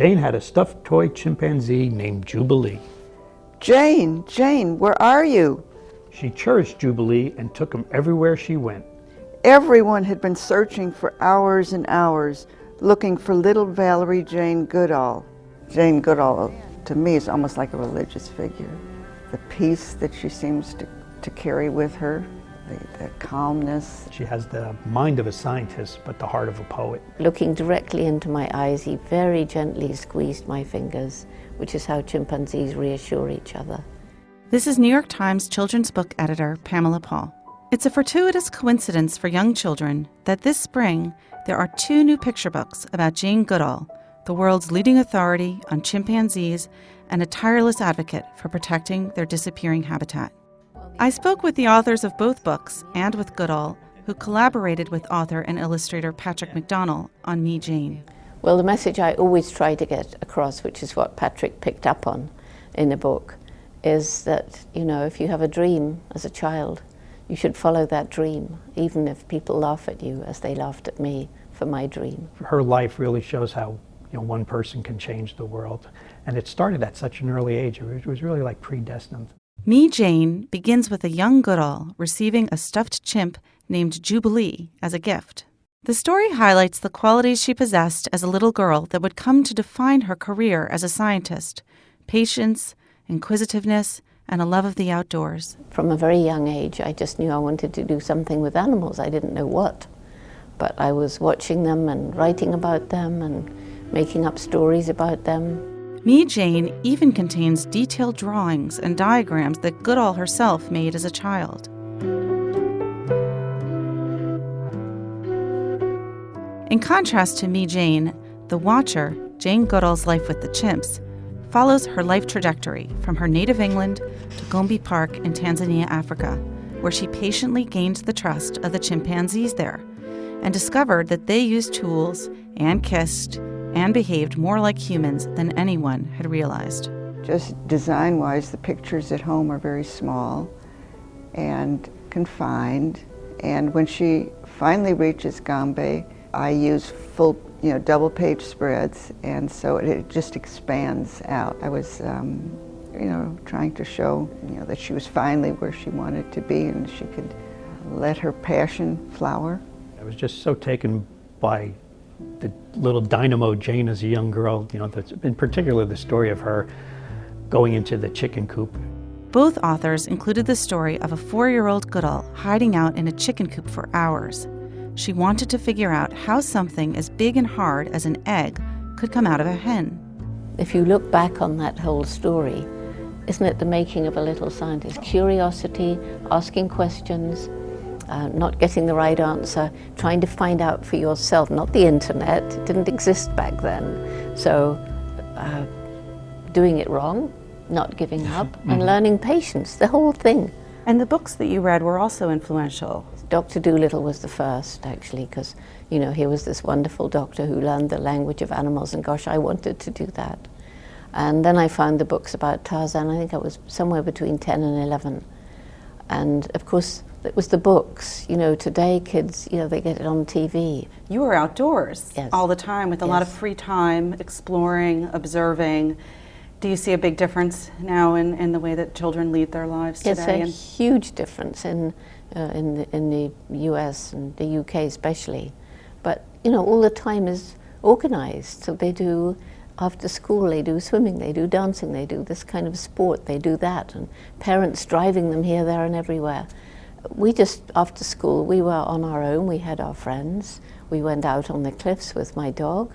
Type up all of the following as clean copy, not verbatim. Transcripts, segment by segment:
Jane had a stuffed toy chimpanzee named Jubilee. Jane, where are you? She cherished Jubilee and took him everywhere she went. Everyone had been searching for hours and hours, looking for little Valerie Jane Goodall. Jane Goodall, to me, is almost like a religious figure. The peace that she seems to carry with her, the calmness. She has the mind of a scientist, but the heart of a poet. Looking directly into my eyes, he very gently squeezed my fingers, which is how chimpanzees reassure each other. This is New York Times children's book editor Pamela Paul. It's a fortuitous coincidence for young children that this spring there are 2 new picture books about Jane Goodall, the world's leading authority on chimpanzees and a tireless advocate for protecting their disappearing habitat. I spoke with the authors of both books and with Goodall, who collaborated with author and illustrator Patrick McDonnell on Me, Jane. Well, the message I always try to get across, which is what Patrick picked up on in the book, is that, you know, if you have a dream as a child, you should follow that dream, even if people laugh at you as they laughed at me for my dream. Her life really shows how, you know, one person can change the world. And it started at such an early age. It was really like predestined. Me, Jane begins with a young Goodall receiving a stuffed chimp named Jubilee as a gift. The story highlights the qualities she possessed as a little girl that would come to define her career as a scientist: patience, inquisitiveness, and a love of the outdoors. From a very young age, I just knew I wanted to do something with animals. I didn't know what, but I was watching them and writing about them and making up stories about them. Me, Jane even contains detailed drawings and diagrams that Goodall herself made as a child. In contrast to Me, Jane, The Watcher, Jane Goodall's life with the chimps, follows her life trajectory from her native England to Gombe Park in Tanzania, Africa, where she patiently gained the trust of the chimpanzees there and discovered that they used tools and kissed and behaved more like humans than anyone had realized. Just design-wise, the pictures at home are very small and confined. And when she finally reaches Gombe, I use full, double-page spreads, and so it just expands out. I was, trying to show, that she was finally where she wanted to be, and she could let her passion flower. I was just so taken by the little dynamo Jane as a young girl, in particular the story of her going into the chicken coop. Both authors included the story of a 4-year-old Goodall hiding out in a chicken coop for hours. She wanted to figure out how something as big and hard as an egg could come out of a hen. If you look back on that whole story, isn't it the making of a little scientist? Curiosity, asking questions, not getting the right answer, trying to find out for yourself, not the internet, it didn't exist back then. So doing it wrong, not giving up, and learning patience, the whole thing. And the books that you read were also influential. Dr. Dolittle was the first, actually, because, he was this wonderful doctor who learned the language of animals, and gosh, I wanted to do that. And then I found the books about Tarzan. I think I was somewhere between 10 and 11. And of course, it was the books. Today kids, they get it on TV. You were outdoors all the time with a lot of free time, exploring, observing. Do you see a big difference now in the way that children lead their lives today? It's a huge difference in the US and the UK especially. But, all the time is organized. So they do, after school, they do swimming, they do dancing, they do this kind of sport, they do that. And parents driving them here, there, and everywhere. We just, after school, we were on our own. We had our friends. We went out on the cliffs with my dog,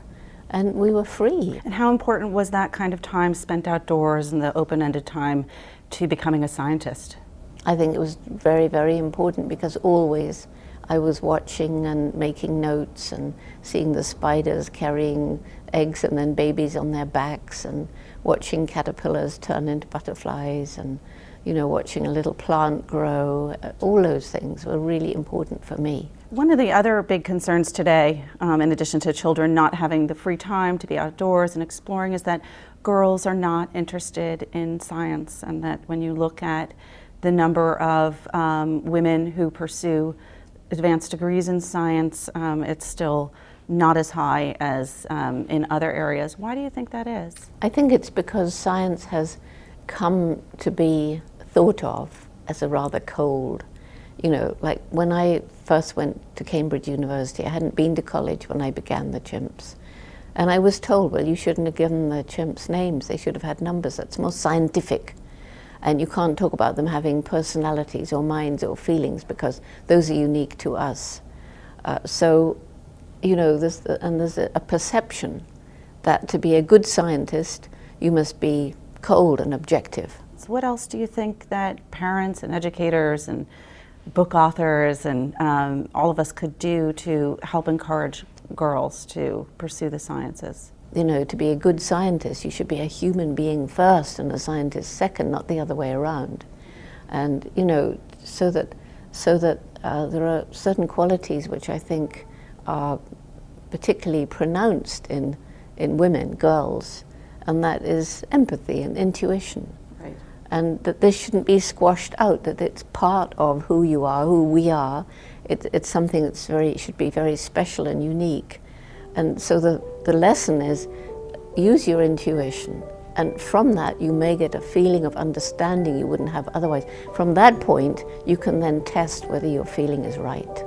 and we were free. And how important was that kind of time spent outdoors and the open-ended time to becoming a scientist? I think it was very, very important, because always I was watching and making notes and seeing the spiders carrying eggs and then babies on their backs, and watching caterpillars turn into butterflies, and watching a little plant grow. All those things were really important for me. One of the other big concerns today, in addition to children not having the free time to be outdoors and exploring, is that girls are not interested in science, and that when you look at the number of women who pursue advanced degrees in science, it's still not as high as in other areas. Why do you think that is? I think it's because science has come to be thought of as a rather cold, you know, like when I first went to Cambridge University, I hadn't been to college when I began the chimps. And I was told, well, you shouldn't have given the chimps names, they should have had numbers, that's more scientific. And you can't talk about them having personalities or minds or feelings because those are unique to us. So, you know, there's a perception that to be a good scientist, you must be cold and objective. So what else do you think that parents and educators and book authors and all of us could do to help encourage girls to pursue the sciences? You know, to be a good scientist, you should be a human being first and a scientist second, not the other way around. And, you know, so that there are certain qualities which I think are particularly pronounced in women, girls, and that is empathy and intuition. Right. And that this shouldn't be squashed out, that it's part of who you are, who we are. It's something that's should be very special and unique. And so the lesson is use your intuition, and from that you may get a feeling of understanding you wouldn't have otherwise. From that point you can then test whether your feeling is right.